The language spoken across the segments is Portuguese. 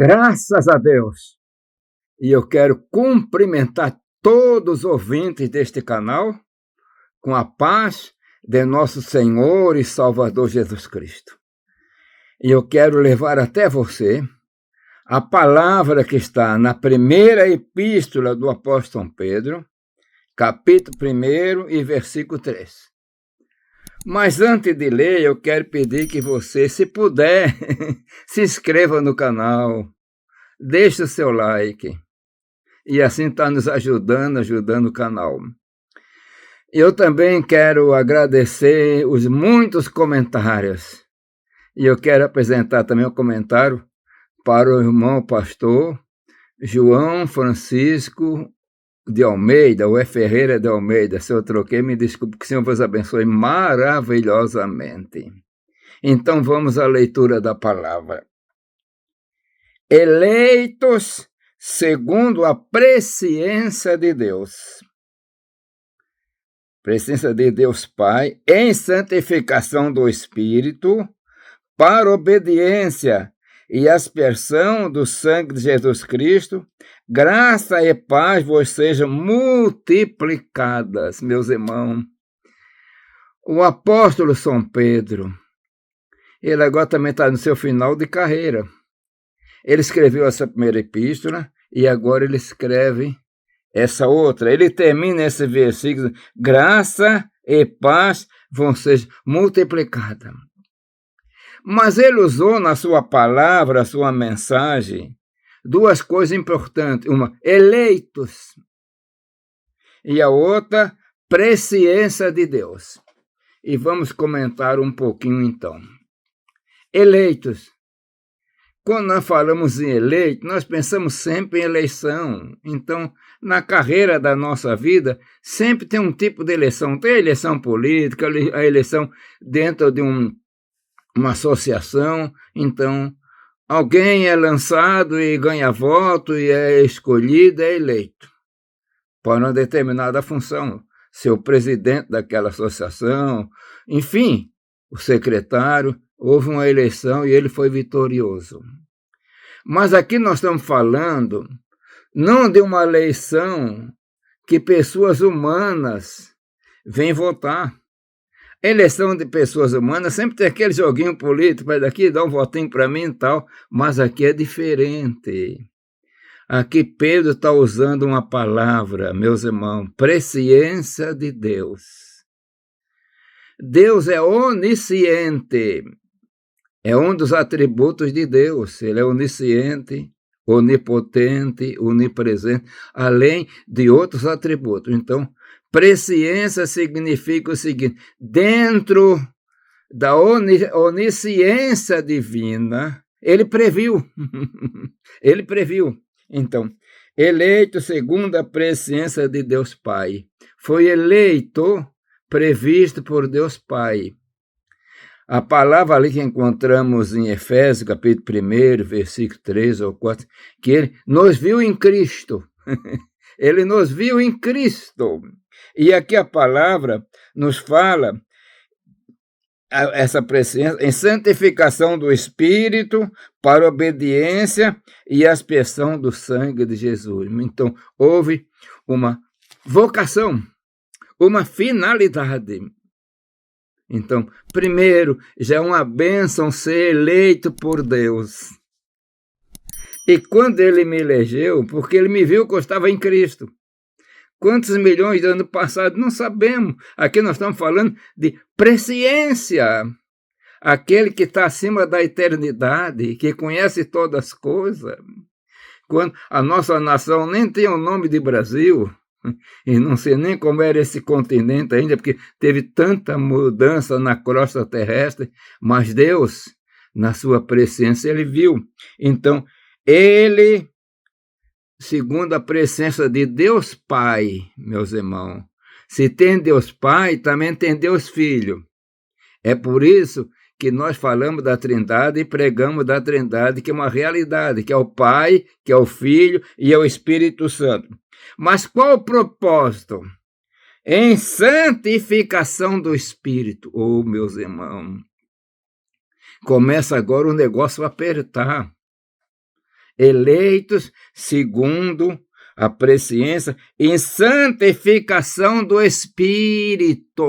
Graças a Deus! E eu quero cumprimentar todos os ouvintes deste canal com a paz de nosso Senhor e Salvador Jesus Cristo. E eu quero levar até você a palavra que está na primeira epístola do apóstolo Pedro, capítulo 1 e versículo 3. Mas antes de ler, eu quero pedir que você, se puder, se inscreva no canal, deixe o seu like, e assim está nos ajudando o canal. Eu também quero agradecer os muitos comentários, e eu quero apresentar também um comentário para o irmão pastor João Francisco de Almeida, ou Ferreira de Almeida. Se eu troquei, me desculpe, que o Senhor vos abençoe maravilhosamente. Então vamos à leitura da palavra. Eleitos segundo a presciência de Deus. Presciência de Deus Pai, em santificação do Espírito, para obediência e aspersão do sangue de Jesus Cristo, graça e paz vos sejam multiplicadas, meus irmãos. O apóstolo São Pedro, ele agora também está no seu final de carreira. Ele escreveu essa primeira epístola e agora ele escreve essa outra. Ele termina esse versículo: graça e paz vão ser multiplicadas. Mas ele usou na sua palavra, a sua mensagem, duas coisas importantes. Uma, eleitos. E a outra, presciência de Deus. E vamos comentar um pouquinho então. Eleitos. Quando nós falamos em eleito, nós pensamos sempre em eleição. Então, na carreira da nossa vida, sempre tem um tipo de eleição. Tem a eleição política, a eleição dentro de uma associação. Então, alguém é lançado e ganha voto e é escolhido, é eleito para uma determinada função. Ser o presidente daquela associação, enfim, o secretário. Houve uma eleição e ele foi vitorioso. Mas aqui nós estamos falando não de uma eleição que pessoas humanas vêm votar. A eleição de pessoas humanas sempre tem aquele joguinho político, vai daqui, dá um votinho para mim e tal, mas aqui é diferente. Aqui Pedro está usando uma palavra, meus irmãos, presciência de Deus. Deus é onisciente. É um dos atributos de Deus. Ele é onisciente, onipotente, onipresente, além de outros atributos. Então, presciência significa o seguinte: dentro da onisciência divina, ele previu. Ele previu. Então, eleito segundo a presciência de Deus Pai. Foi eleito, previsto por Deus Pai. A palavra ali que encontramos em Efésios, capítulo 1, versículo 3 ou 4, que ele nos viu em Cristo. Ele nos viu em Cristo. E aqui a palavra nos fala, essa presciência, em santificação do Espírito, para obediência e aspersão do sangue de Jesus. Então, houve uma vocação, uma finalidade. Então, primeiro, já é uma bênção ser eleito por Deus. E quando ele me elegeu, porque ele me viu que eu estava em Cristo. Quantos milhões de anos passados? Não sabemos. Aqui nós estamos falando de presciência. Aquele que está acima da eternidade, que conhece todas as coisas. Quando a nossa nação nem tem o nome de Brasil, e não sei nem como era esse continente ainda, porque teve tanta mudança na crosta terrestre, mas Deus, na sua presciência, ele viu. Então, ele, segundo a presciência de Deus Pai, meus irmãos, se tem Deus Pai, também tem Deus Filho. É por isso que nós falamos da Trindade e pregamos da Trindade, que é uma realidade, que é o Pai, que é o Filho e é o Espírito Santo. Mas qual o propósito? Em santificação do Espírito. Oh, meus irmãos, começa agora o negócio a apertar. eleitos segundo a presciência em santificação do Espírito.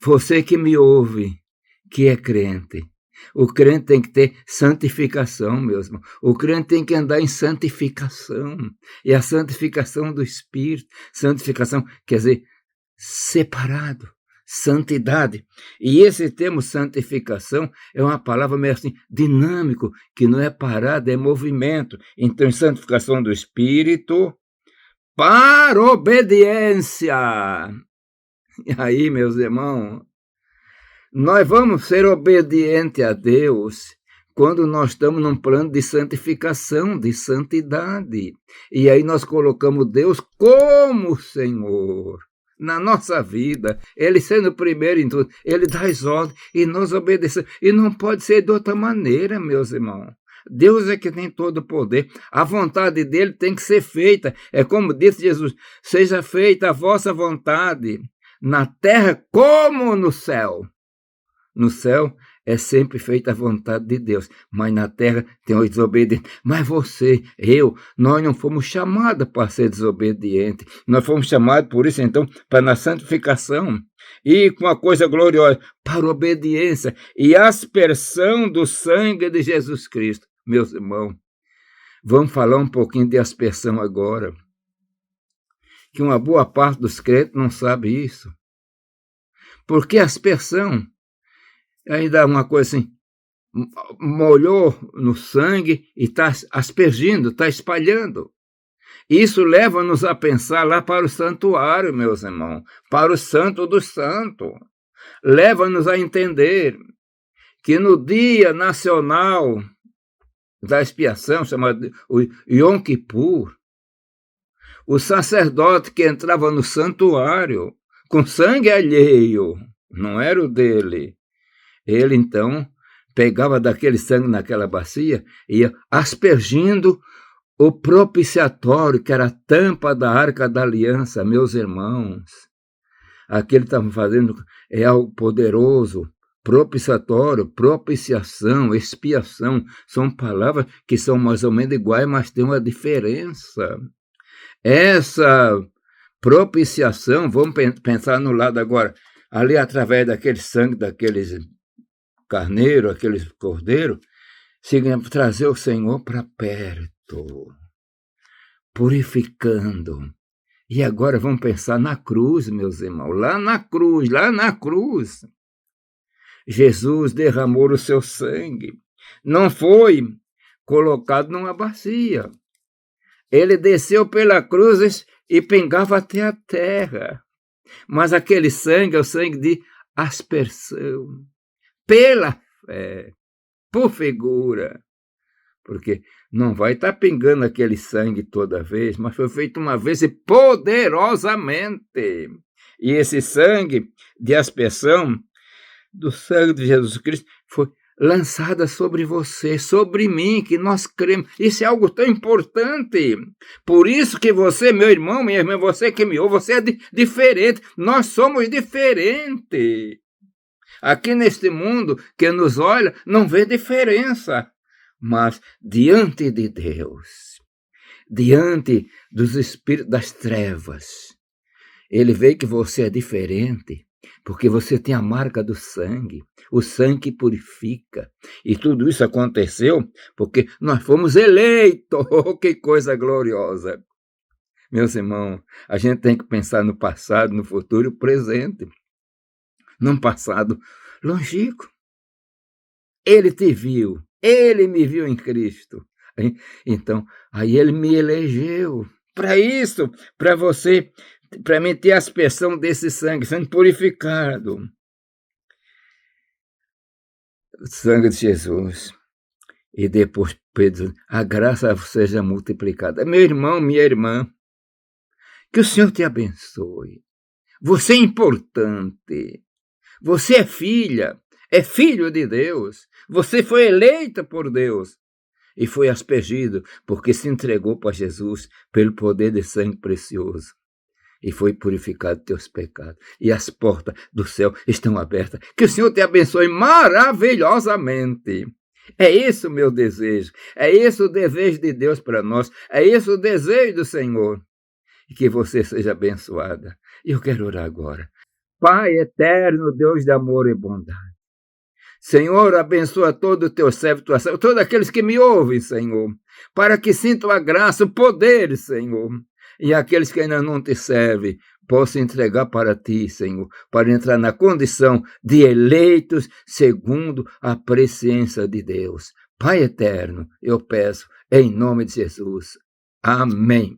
Você que me ouve, que é crente, o crente tem que ter santificação, meus irmãos. O crente tem que andar em santificação. E a santificação do Espírito, santificação quer dizer separado, santidade. E esse termo santificação é uma palavra meio assim, dinâmico, que não é parada, é movimento. Então, santificação do Espírito para obediência. E aí, meus irmãos, nós vamos ser obedientes a Deus quando nós estamos num plano de santificação, de santidade. E aí nós colocamos Deus como Senhor na nossa vida. Ele sendo o primeiro em tudo, Ele dá as ordens e nós obedecemos. E não pode ser de outra maneira, meus irmãos. Deus é que tem todo o poder. A vontade dele tem que ser feita. É como disse Jesus, seja feita a vossa vontade, na terra como no céu. No céu é sempre feita a vontade de Deus, mas na terra tem os desobedientes. Mas você, nós não fomos chamados para ser desobedientes. Nós fomos chamados, por isso, então, para na santificação. E com a coisa gloriosa, para a obediência e aspersão do sangue de Jesus Cristo. Meus irmãos, vamos falar um pouquinho de aspersão agora. Que uma boa parte dos crentes não sabe isso. Porque aspersão ainda é uma coisa assim, molhou no sangue e está aspergindo, está espalhando. Isso leva-nos a pensar lá para o santuário, meus irmãos, para o santo do santo. Leva-nos a entender que no dia nacional da expiação, chamado Yom Kippur, o sacerdote que entrava no santuário com sangue alheio, não era o dele, ele, então, pegava daquele sangue naquela bacia e ia aspergindo o propiciatório, que era a tampa da Arca da Aliança, meus irmãos. Aquilo que estavam fazendo é algo poderoso. Propiciatório, propiciação, expiação, são palavras que são mais ou menos iguais, mas tem uma diferença. Essa propiciação, vamos pensar no lado agora, ali através daquele sangue, daqueles carneiro, aqueles cordeiro, significa trazer o Senhor para perto, purificando. E agora vamos pensar na cruz, meus irmãos, lá na cruz, Jesus derramou o seu sangue, não foi colocado numa bacia, ele desceu pela cruz e pingava até a terra, mas aquele sangue é o sangue de aspersão, pela fé, por figura, porque não vai estar pingando aquele sangue toda vez, mas foi feito uma vez e poderosamente. E esse sangue de aspersão, do sangue de Jesus Cristo, foi lançada sobre você, sobre mim, que nós cremos. Isso é algo tão importante. Por isso que você, meu irmão, minha irmã, você que me ouve, você é diferente. Nós somos diferentes. Aqui neste mundo, quem nos olha não vê diferença, mas diante de Deus, diante dos espíritos das trevas, ele vê que você é diferente, porque você tem a marca do sangue, o sangue que purifica. E tudo isso aconteceu porque nós fomos eleitos. Oh, que coisa gloriosa! Meus irmãos, a gente tem que pensar no passado, no futuro e no presente. Num passado longínquo. Ele te viu, ele me viu em Cristo. Então, aí ele me elegeu para isso, para você, para mim ter a aspersão desse sangue, sendo purificado. O sangue de Jesus. E depois Pedro, a graça seja multiplicada. Meu irmão, minha irmã, que o Senhor te abençoe. Você é importante. Você é filha, é filho de Deus. Você foi eleita por Deus e foi aspergido porque se entregou para Jesus pelo poder de sangue precioso. E foi purificado teus pecados. E as portas do céu estão abertas. Que o Senhor te abençoe maravilhosamente. É isso o meu desejo. É isso o desejo de Deus para nós. É isso o desejo do Senhor. E que você seja abençoada. E eu quero orar agora. Pai eterno, Deus de amor e bondade. Senhor, abençoa todo o teu servo, tua serva, todos aqueles que me ouvem, Senhor, para que sintam a graça, o poder, Senhor. E aqueles que ainda não te servem, possam entregar para ti, Senhor, para entrar na condição de eleitos segundo a presciência de Deus. Pai eterno, eu peço, em nome de Jesus. Amém.